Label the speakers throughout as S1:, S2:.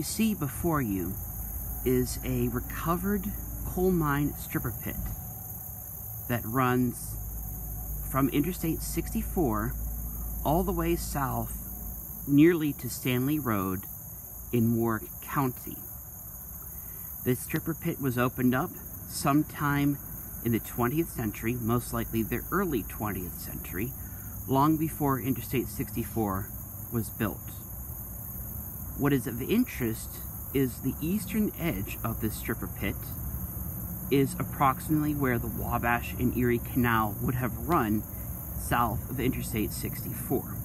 S1: you see before you is a recovered coal mine stripper pit that runs from Interstate 64 all the way south nearly to Stanley Road in Warrick County. This stripper pit was opened up sometime in the 20th century, most likely the early 20th century, long before Interstate 64 was built. What is of interest is the eastern edge of this stripper pit is approximately where the Wabash and Erie Canal would have run south of Interstate 64.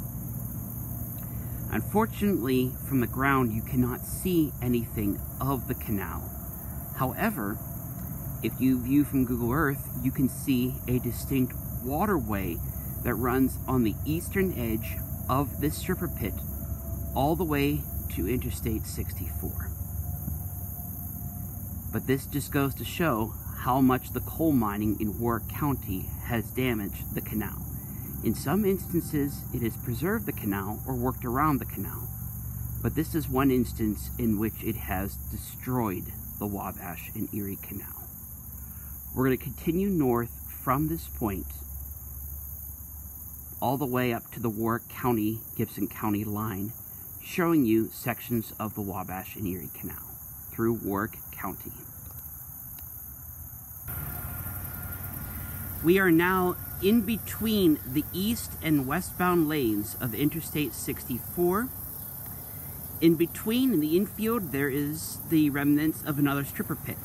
S1: Unfortunately, from the ground you cannot see anything of the canal. However, if you view from Google Earth, you can see a distinct waterway that runs on the eastern edge of this stripper pit all the way to Interstate 64. But this just goes to show how much the coal mining in Warrick County has damaged the canal. In some instances, it has preserved the canal or worked around the canal, but this is one instance in which it has destroyed the Wabash and Erie Canal. We're going to continue north from this point all the way up to the Warrick-Gibson County line, showing you sections of the Wabash and Erie Canal through Warrick County. We are now in between the east and westbound lanes of Interstate 64. In between, in the infield, there is the remnants of another stripper pit.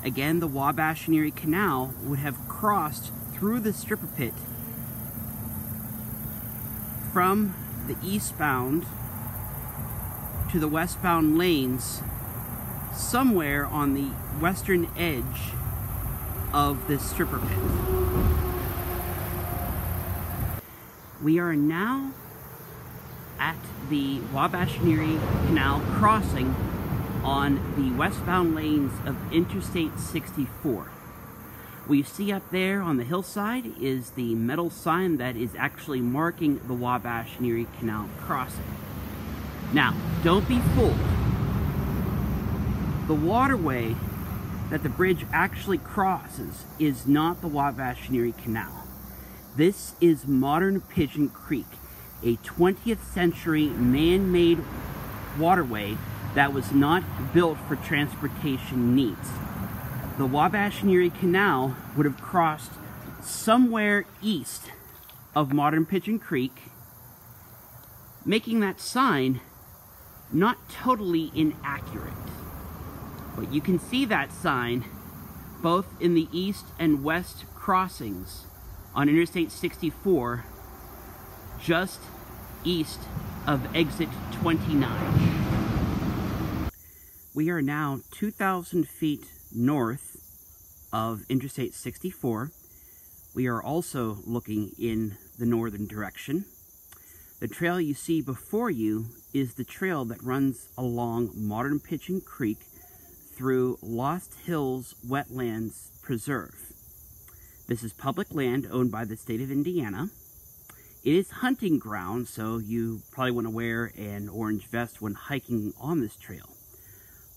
S1: Again, the Wabash and Erie Canal would have crossed through the stripper pit from the eastbound to the westbound lanes somewhere on the western edge of this stripper pit. We are now at the Wabash and Erie Canal crossing on the westbound lanes of Interstate 64. What you see up there on the hillside is the metal sign that is actually marking the Wabash and Erie Canal crossing. Now, don't be fooled. The waterway that the bridge actually crosses is not the Wabash and Erie Canal. This is modern Pigeon Creek, a 20th century man-made waterway that was not built for transportation needs. The Wabash and Erie Canal would have crossed somewhere east of modern Pigeon Creek, making that sign not totally inaccurate. But you can see that sign both in the east and west crossings on Interstate 64, just east of exit 29. We are now 2,000 feet north of Interstate 64. We are also looking in the northern direction. The trail you see before you is the trail that runs along modern Pigeon Creek through Lost Hills Wetlands Preserve. This is public land owned by the state of Indiana. It is hunting ground, so you probably want to wear an orange vest when hiking on this trail.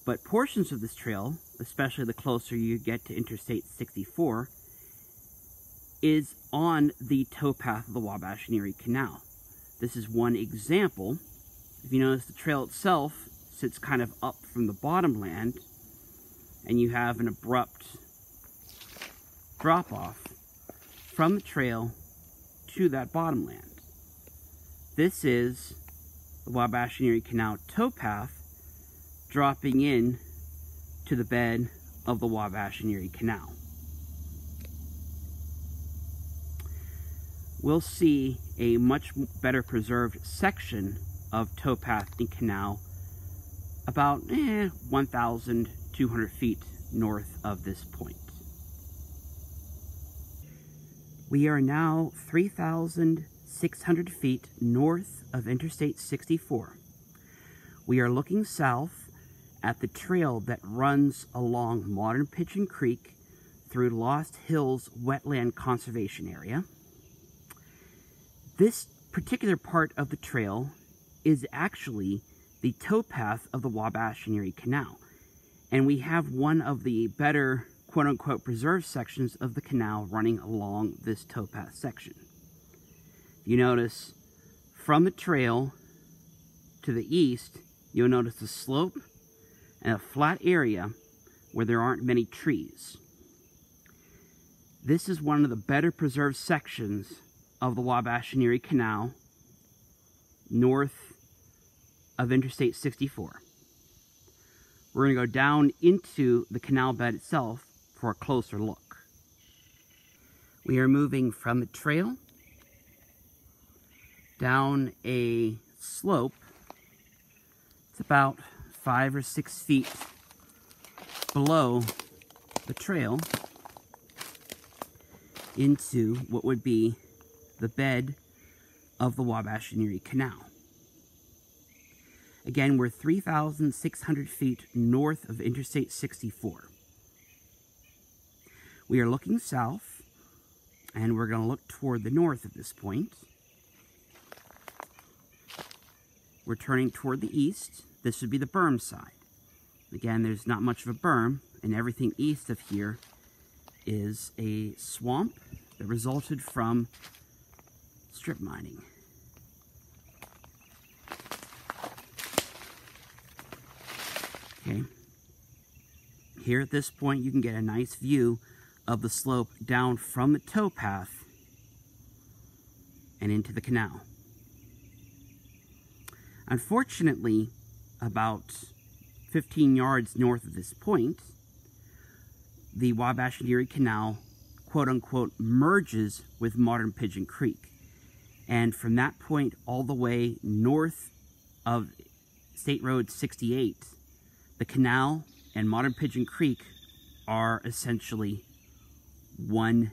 S1: But portions of this trail, especially the closer you get to Interstate 64, is on the towpath of the Wabash and Erie Canal. This is one example. If you notice, the trail itself sits kind of up from the bottomland, and you have an abrupt drop-off from the trail to that bottomland. This is the Wabash and Erie Canal towpath dropping in to the bed of the Wabash and Erie Canal. We'll see a much better preserved section of towpath and canal about 1,200 feet north of this point. We are now 3,600 feet north of Interstate 64. We are looking south at the trail that runs along modern Pigeon Creek through Lost Hills Wetland Conservation Area. This particular part of the trail is actually the towpath of the Wabash and Erie Canal. And we have one of the better quote-unquote preserved sections of the canal running along this towpath section. You notice from the trail to the east, you'll notice a slope and a flat area where there aren't many trees. This is one of the better preserved sections of the Wabash and Erie Canal north of Interstate 64. We're going to go down into the canal bed itself for a closer look. We are moving from the trail down a slope. It's about 5 or 6 feet below the trail into what would be the bed of the Wabash and Erie Canal. Again, we're 3,600 feet north of Interstate 64. We are looking south, and we're going to look toward the north at this point. We're turning toward the east. This would be the berm side. Again, there's not much of a berm, and everything east of here is a swamp that resulted from strip mining. Okay. Here at this point, you can get a nice view of the slope down from the towpath and into the canal. Unfortunately, about 15 yards north of this point, the Wabash and Erie Canal, quote-unquote, merges with modern Pigeon Creek. And from that point all the way north of State Road 68, the canal and modern Pigeon Creek are essentially one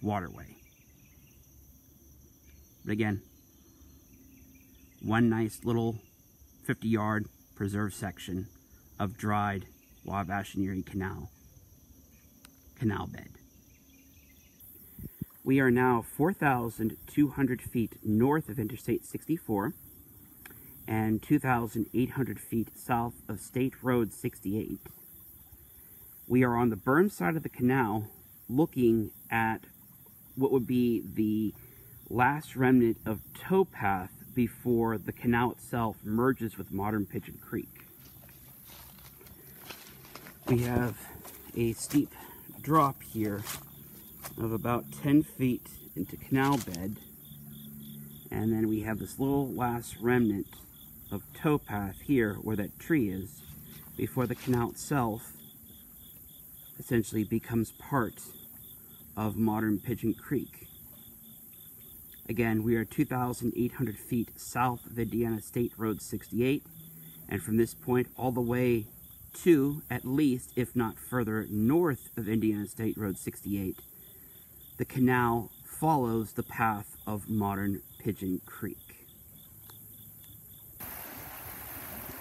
S1: waterway. But again, one nice little 50-yard preserved section of dried Wabash and Erie Canal bed. We are now 4,200 feet north of Interstate 64 and 2,800 feet south of State Road 68. We are on the berm side of the canal looking at what would be the last remnant of towpath before the canal itself merges with modern Pigeon Creek. We have a steep drop here of about 10 feet into canal bed, and then we have this little last remnant of towpath here where that tree is before the canal itself essentially becomes part of modern Pigeon Creek. Again, we are 2,800 feet south of Indiana State Road 68, and from this point all the way to, at least, if not further, north of Indiana State Road 68, the canal follows the path of modern Pigeon Creek.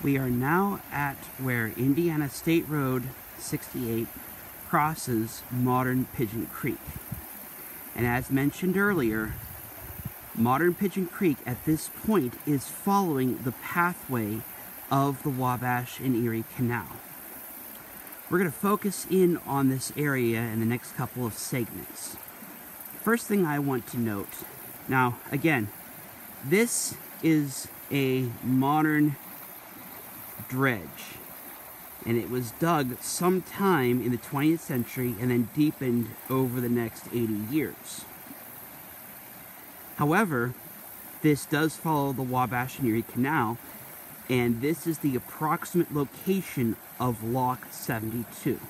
S1: We are now at where Indiana State Road 68 crosses modern Pigeon Creek. And as mentioned earlier, modern Pigeon Creek at this point is following the pathway of the Wabash and Erie Canal. We're going to focus in on this area in the next couple of segments. First thing I want to note, now again, this is a modern dredge, and it was dug sometime in the 20th century and then deepened over the next 80 years. However, this does follow the Wabash and Erie Canal, and this is the approximate location of Lock 72.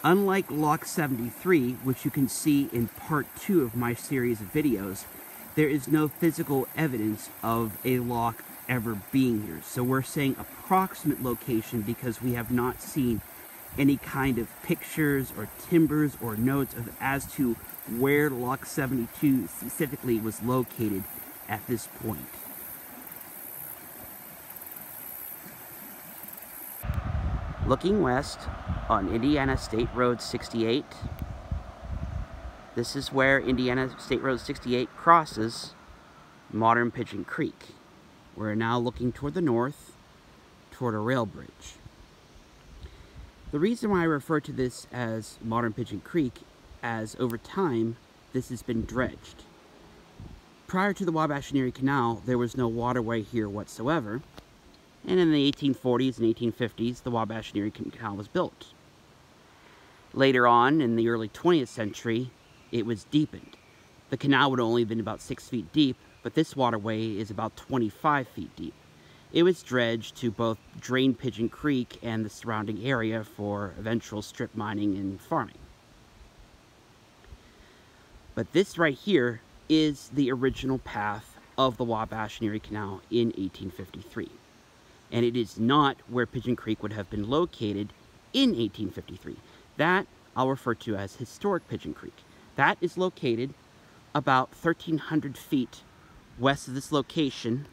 S1: Unlike Lock 73, which you can see in part 2 of my series of videos, there is no physical evidence of a lock ever being here. So we're saying approximate location because we have not seen any kind of pictures or timbers or notes as to where Lock 72 specifically was located at this point. Looking west on Indiana State Road 68, this is where Indiana State Road 68 crosses modern Pigeon Creek. We're now looking toward the north, toward a rail bridge. The reason why I refer to this as Modern Pigeon Creek, as over time, this has been dredged. Prior to the Wabash and Erie Canal, there was no waterway here whatsoever, and in the 1840s and 1850s, the Wabash and Erie Canal was built. Later on, in the early 20th century, it was deepened. The canal would only have been about 6 feet deep, but this waterway is about 25 feet deep. It was dredged to both drain Pigeon Creek and the surrounding area for eventual strip mining and farming. But this right here is the original path of the Wabash and Erie Canal in 1853. And it is not where Pigeon Creek would have been located in 1853. That I'll refer to as historic Pigeon Creek. That is located about 1,300 feet west of this location,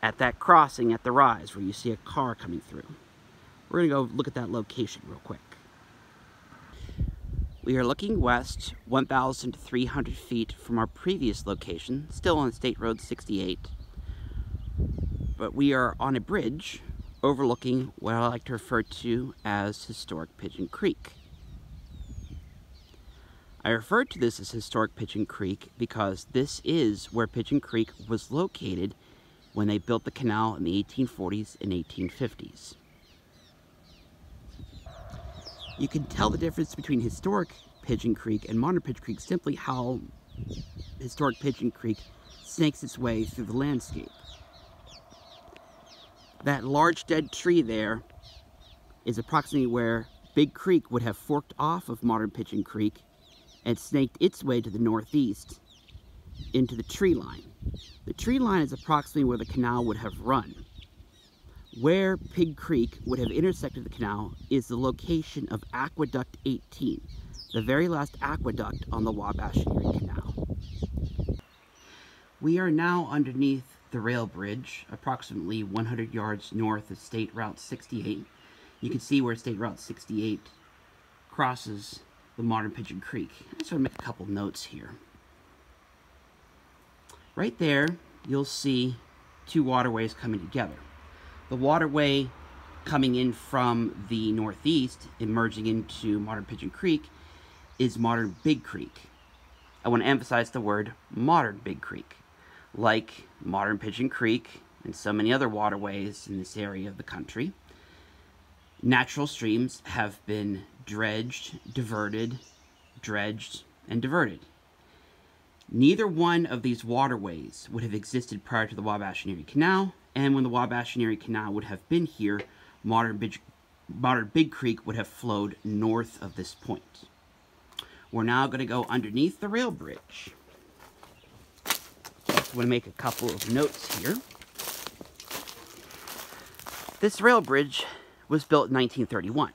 S1: at that crossing at the rise where you see a car coming through. We're going to go look at that location real quick. We are looking west 1,300 feet from our previous location, still on State Road 68. But we are on a bridge overlooking what I like to refer to as historic Pigeon Creek. I refer to this as historic Pigeon Creek because this is where Pigeon Creek was located when they built the canal in the 1840s and 1850s. You can tell the difference between historic Pigeon Creek and modern Pigeon Creek simply how historic Pigeon Creek snakes its way through the landscape. That large dead tree there is approximately where Big Creek would have forked off of modern Pigeon Creek and snaked its way to the northeast into the tree line. The tree line is approximately where the canal would have run. Where Pig Creek would have intersected the canal is the location of Aqueduct 18, the very last aqueduct on the Wabash and Erie Canal. We are now underneath the rail bridge, approximately 100 yards north of State Route 68. You can see where State Route 68 crosses the modern Pigeon Creek. I just want to make a couple notes here. Right there, you'll see two waterways coming together. The waterway coming in from the northeast, emerging into modern Pigeon Creek, is modern Big Creek. I want to emphasize the word modern Big Creek. Like modern Pigeon Creek and so many other waterways in this area of the country, natural streams have been dredged, diverted, dredged, and diverted. Neither one of these waterways would have existed prior to the Wabash and Erie Canal, and when the Wabash and Erie Canal would have been here, modern Big Creek would have flowed north of this point. We're now going to go underneath the rail bridge. I want to make a couple of notes here. This rail bridge was built in 1931.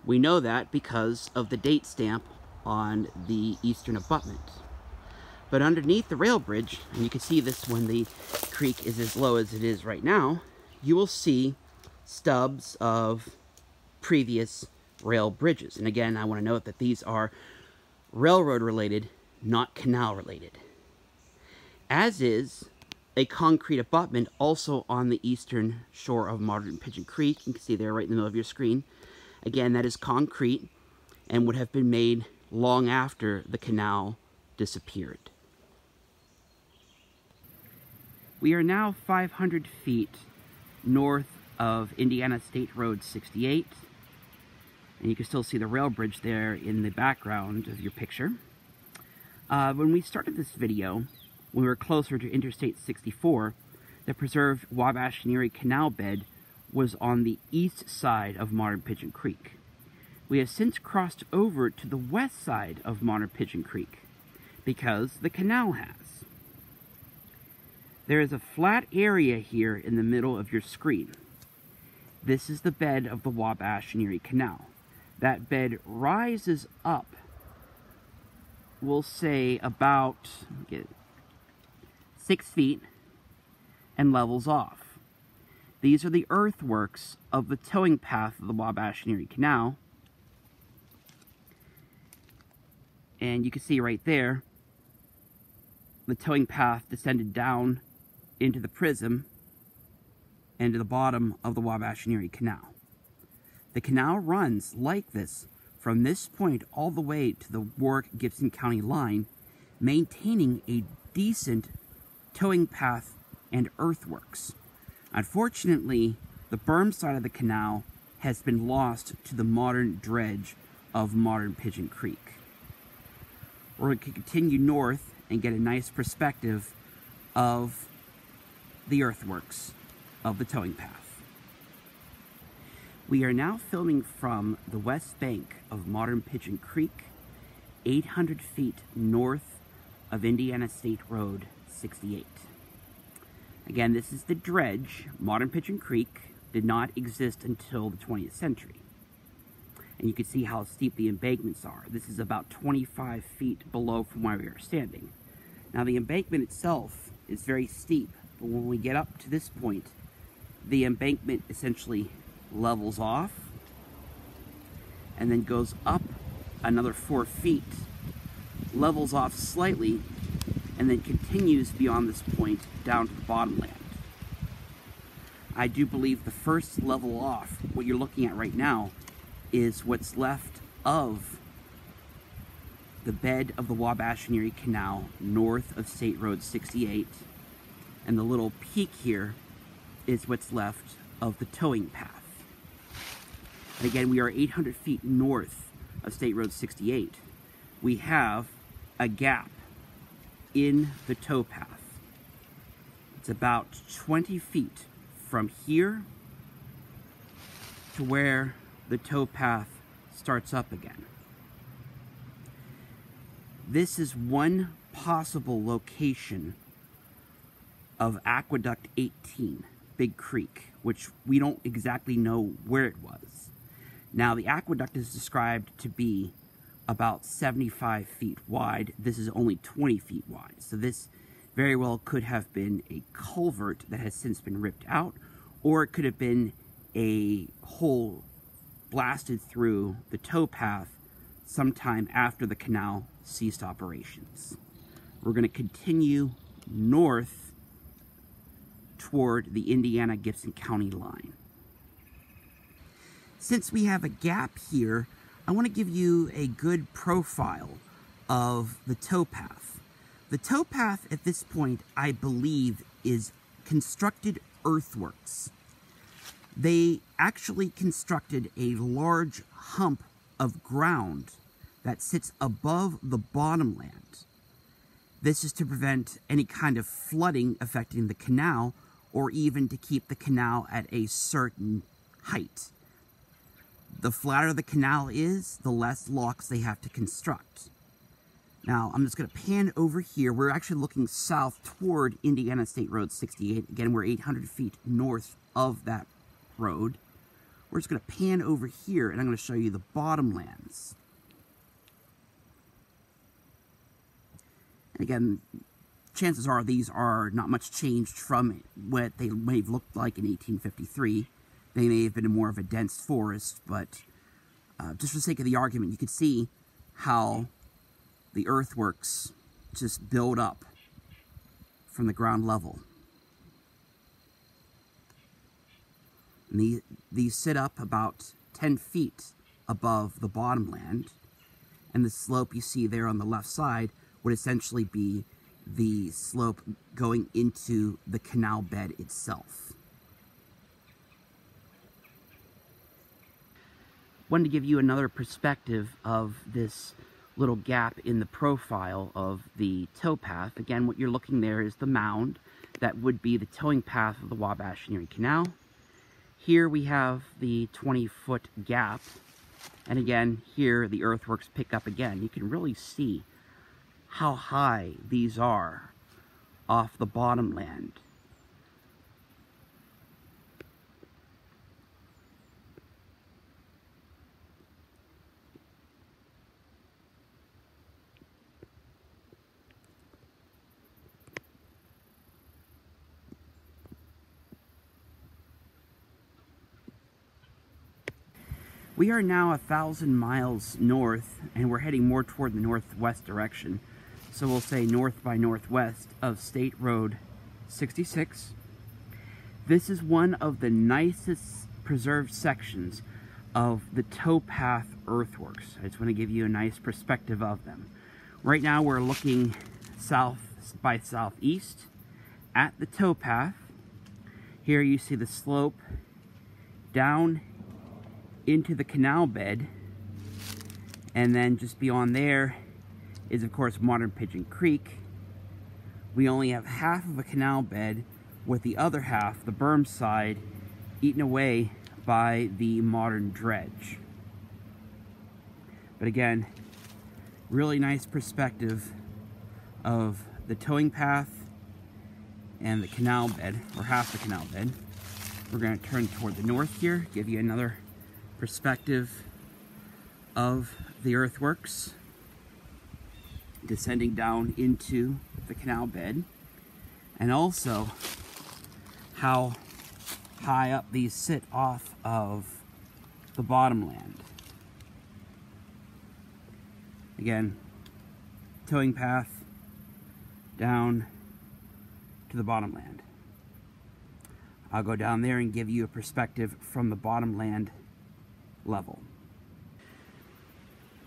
S1: We know that because of the date stamp on the eastern abutment. But underneath the rail bridge, and you can see this when the creek is as low as it is right now, you will see stubs of previous rail bridges. And again, I want to note that these are railroad related, not canal related. As is a concrete abutment also on the eastern shore of modern Pigeon Creek. You can see there right in the middle of your screen. Again, that is concrete and would have been made long after the canal disappeared. We are now 500 feet north of Indiana State Road 68. And you can still see the rail bridge there in the background of your picture. When we started this video, when we were closer to Interstate 64, the preserved Wabash and Erie Canal bed was on the east side of modern Pigeon Creek. We have since crossed over to the west side of modern Pigeon Creek because the canal has. There is a flat area here in the middle of your screen. This is the bed of the Wabash and Erie Canal. That bed rises up, we'll say about 6 feet, and levels off. These are the earthworks of the towing path of the Wabash and Erie Canal. And you can see right there, the towing path descended down into the prism and to the bottom of the Wabash and Erie Canal. The canal runs like this from this point all the way to the Warrick-Gibson County line, maintaining a decent towing path and earthworks. Unfortunately, the berm side of the canal has been lost to the modern dredge of modern Pigeon Creek. We're going to continue north and get a nice perspective of the earthworks of the towing path. We are now filming from the west bank of modern Pigeon Creek, 800 feet north of Indiana State Road 68. Again, this is the dredge. Modern Pigeon Creek did not exist until the 20th century. And you can see how steep the embankments are. This is about 25 feet below from where we are standing. Now the embankment itself is very steep, but when we get up to this point, the embankment essentially levels off and then goes up another 4 feet, levels off slightly, and then continues beyond this point down to the bottomland. I do believe the first level off, what you're looking at right now, is what's left of the bed of the Wabash and Erie Canal north of State Road 68, and the little peak here is what's left of the towing path. And again, we are 800 feet north of State Road 68. We have a gap in the tow path. It's about 20 feet from here to where the tow path starts up again. This is one possible location of Aqueduct 18, Big Creek, which we don't exactly know where it was. Now, the aqueduct is described to be about 75 feet wide. This is only 20 feet wide. So this very well could have been a culvert that has since been ripped out, or it could have been a hole blasted through the tow path sometime after the canal ceased operations. We're going to continue north toward the Indiana-Gibson County line. Since we have a gap here, I want to give you a good profile of the tow path. The tow path at this point, I believe, is constructed earthworks. They actually constructed a large hump of ground that sits above the bottomland. This is to prevent any kind of flooding affecting the canal, or even to keep the canal at a certain height. The flatter the canal is, the less locks they have to construct. Now, I'm just going to pan over here. We're actually looking south toward Indiana State Road 68. Again, we're 800 feet north of that road. We're just going to pan over here, and I'm going to show you the bottomlands. And again, chances are these are not much changed from what they may have looked like in 1853. They may have been more of a dense forest, but just for the sake of the argument, you can see how the earthworks just build up from the ground level. And these sit up about 10 feet above the bottomland, and the slope you see there on the left side would essentially be the slope going into the canal bed itself. Wanted to give you another perspective of this little gap in the profile of the tow path. Again, what you're looking there is the mound that would be the towing path of the Wabash and Erie Canal. Here we have the 20-foot gap, and again, here the earthworks pick up again. You can really see how high these are off the bottomland. We are now 1,000 miles north, and we're heading more toward the northwest direction. So we'll say north by northwest of State Road 66. This is one of the nicest preserved sections of the towpath earthworks. I just want to give you a nice perspective of them. Right now we're looking south by southeast at the towpath. Here you see the slope down into the canal bed, and then just beyond there is of course modern Pigeon Creek. We only have half of a canal bed, with the other half, the berm side, eaten away by the modern dredge. But again, really nice perspective of the towing path and the canal bed, or half the canal bed. We're going to turn toward the north here, give you another perspective of the earthworks descending down into the canal bed, and also how high up these sit off of the bottomland. Again, towing path down to the bottomland. I'll go down there and give you a perspective from the bottomland level.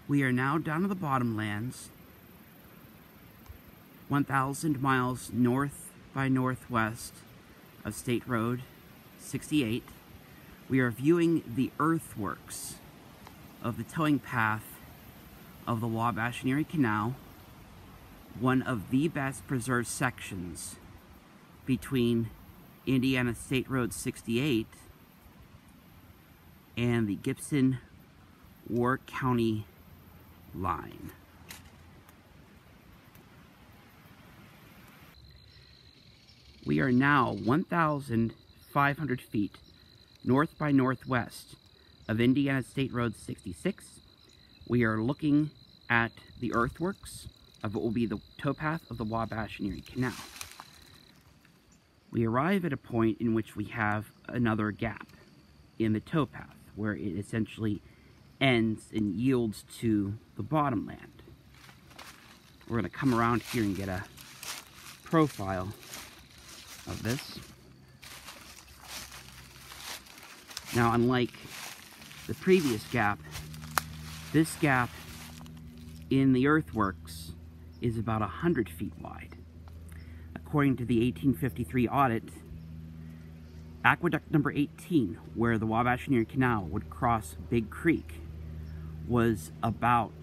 S1: We are now down to the bottomlands, 1,000 miles north by northwest of State Road 68. We are viewing the earthworks of the towing path of the Wabash and Erie Canal, one of the best preserved sections between Indiana State Road 68 and the Gibson Warrick County line. We are now 1,500 feet north by northwest of Indiana State Road 66. We are looking at the earthworks of what will be the towpath of the Wabash and Erie Canal. We arrive at a point in which we have another gap in the towpath, where it essentially ends and yields to the bottomland. We're going to come around here and get a profile of this. Now, unlike the previous gap, this gap in the earthworks is about 100 feet wide. According to the 1853 audit, aqueduct number 18, where the Wabash and Erie Canal would cross Big Creek, was about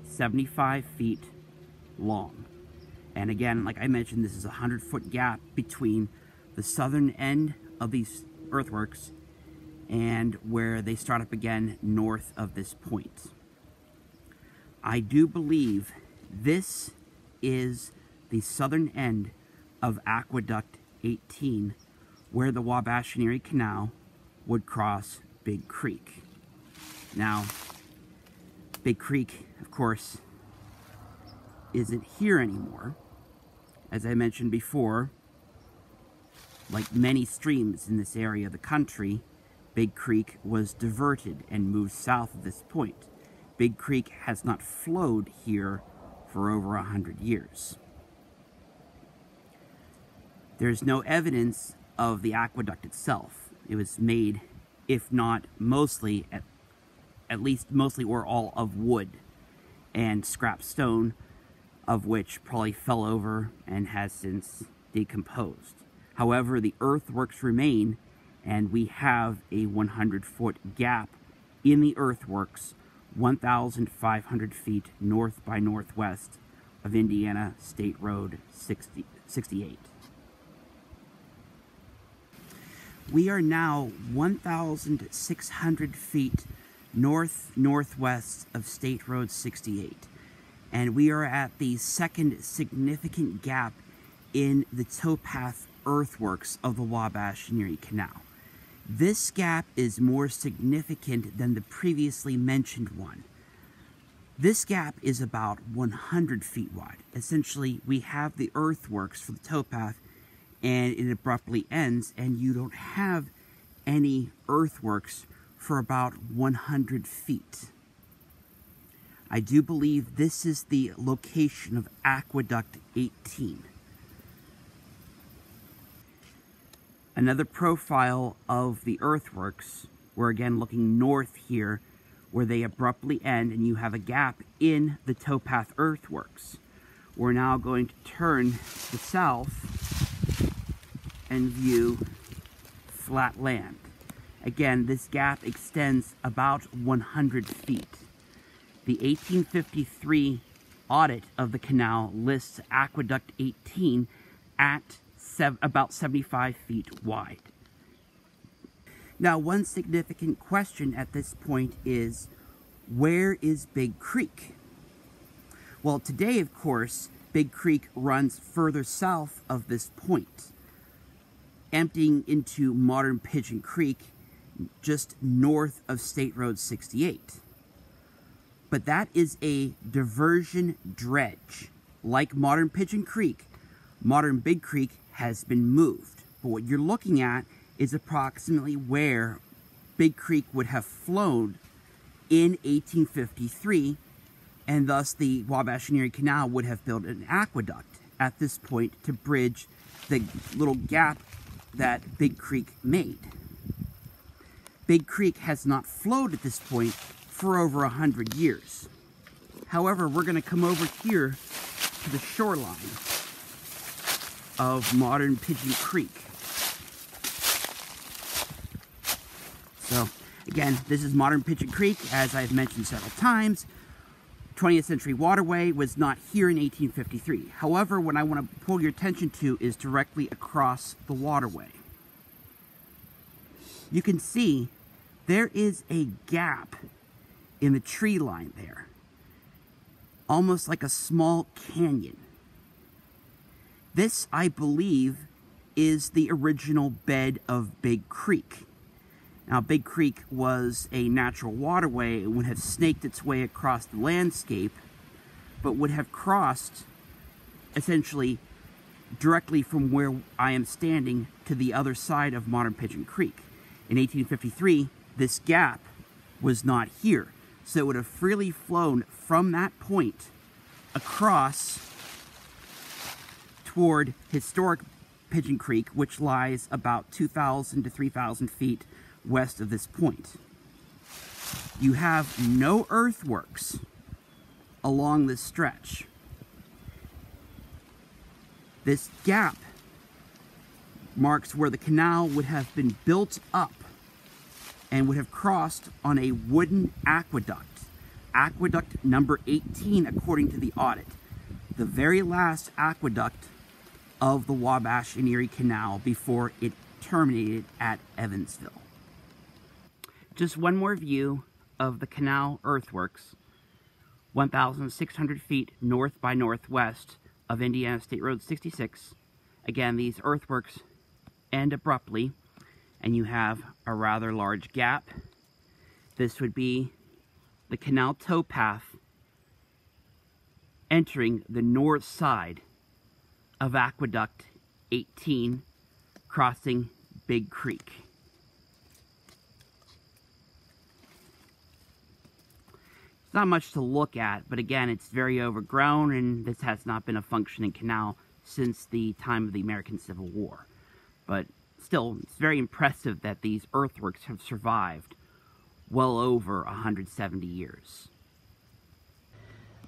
S1: 75 feet long. And again, like I mentioned, this is a 100-foot gap between the southern end of these earthworks and where they start up again north of this point. I do believe this is the southern end of Aqueduct 18, where the Wabash and Erie Canal would cross Big Creek. Now, Big Creek, of course, isn't here anymore. As I mentioned before, like many streams in this area of the country, Big Creek was diverted and moved south of this point. Big Creek has not flowed here for over 100 years. There's no evidence of the aqueduct itself. It was made, if not mostly, at least mostly or all of wood and scrap stone, of which probably fell over and has since decomposed. However, the earthworks remain, and we have a 100-foot gap in the earthworks, 1,500 feet north by northwest of Indiana State Road 68. We are now 1,600 feet north-northwest of State Road 68. And we are at the second significant gap in the towpath earthworks of the Wabash and Erie Canal. This gap is more significant than the previously mentioned one. This gap is about 100 feet wide. Essentially, we have the earthworks for the towpath, and it abruptly ends, and you don't have any earthworks for about 100 feet. I do believe this is the location of Aqueduct 18. Another profile of the earthworks, we're again looking north here, where they abruptly end and you have a gap in the towpath earthworks. We're now going to turn to south and view flat land. Again, this gap extends about 100 feet. The 1853 audit of the canal lists Aqueduct 18 at about 75 feet wide. Now, one significant question at this point is, where is Big Creek? Well, today, of course, Big Creek runs further south of this point, emptying into modern Pigeon Creek just north of State Road 68. But that is a diversion dredge. Like modern Pigeon Creek, modern Big Creek has been moved. But what you're looking at is approximately where Big Creek would have flowed in 1853, and thus the Wabash and Erie Canal would have built an aqueduct at this point to bridge the little gap that Big Creek made. Big Creek has not flowed at this point for over 100 years. However, we're going to come over here to the shoreline of modern Pigeon Creek. So, again, this is modern Pigeon Creek, as I've mentioned several times. 20th century waterway was not here in 1853. However, what I want to pull your attention to is directly across the waterway. You can see there is a gap in the tree line there, almost like a small canyon. This, I believe, is the original bed of Big Creek. Now, Big Creek was a natural waterway and would have snaked its way across the landscape, but would have crossed, essentially, directly from where I am standing to the other side of modern Pigeon Creek. In 1853, this gap was not here, so it would have freely flown from that point across toward historic Pigeon Creek, which lies about 2,000 to 3,000 feet west of this point. You have no earthworks along this stretch. This gap marks where the canal would have been built up and would have crossed on a wooden aqueduct. Aqueduct number 18, according to the audit. The very last aqueduct of the Wabash and Erie Canal before it terminated at Evansville. Just one more view of the canal earthworks, 1,600 feet north by northwest of Indiana State Road 66. Again, these earthworks end abruptly, and you have a rather large gap. This would be the canal towpath entering the north side of Aqueduct 18, crossing Big Creek. It's not much to look at, but again, it's very overgrown, and this has not been a functioning canal since the time of the American Civil War. But still, it's very impressive that these earthworks have survived well over 170 years.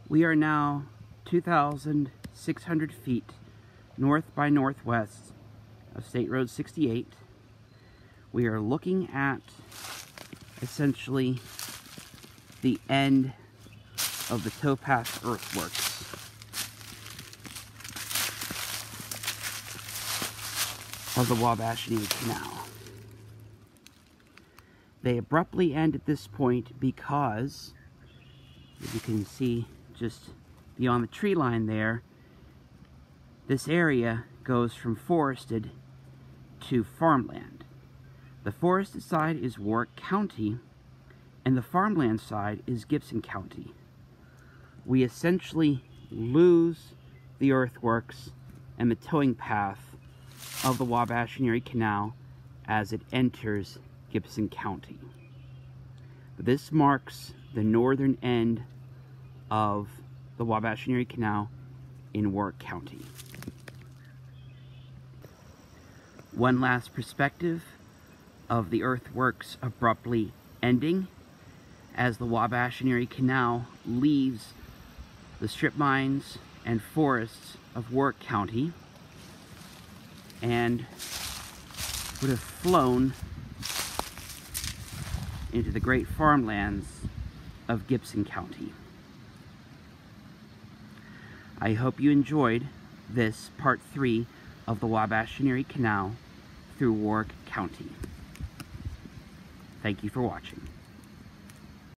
S1: We are now 2,600 feet north by northwest of State Road 68. We are looking at essentially the end of the towpath earthworks. Of the Wabash and Erie Canal. They abruptly end at this point because, as you can see just beyond the tree line there, this area goes from forested to farmland. The forested side is Warrick County, and the farmland side is Gibson County. We essentially lose the earthworks and the towing path of the Wabash and Erie Canal as it enters Gibson County. This marks the northern end of the Wabash and Erie Canal in Warrick County. One last perspective of the earthworks abruptly ending as the Wabash and Erie Canal leaves the strip mines and forests of Warrick County and would have flown into the great farmlands of Gibson County. I hope you enjoyed this part 3 of the Wabash and Erie Canal through Warrick County. Thank you for watching.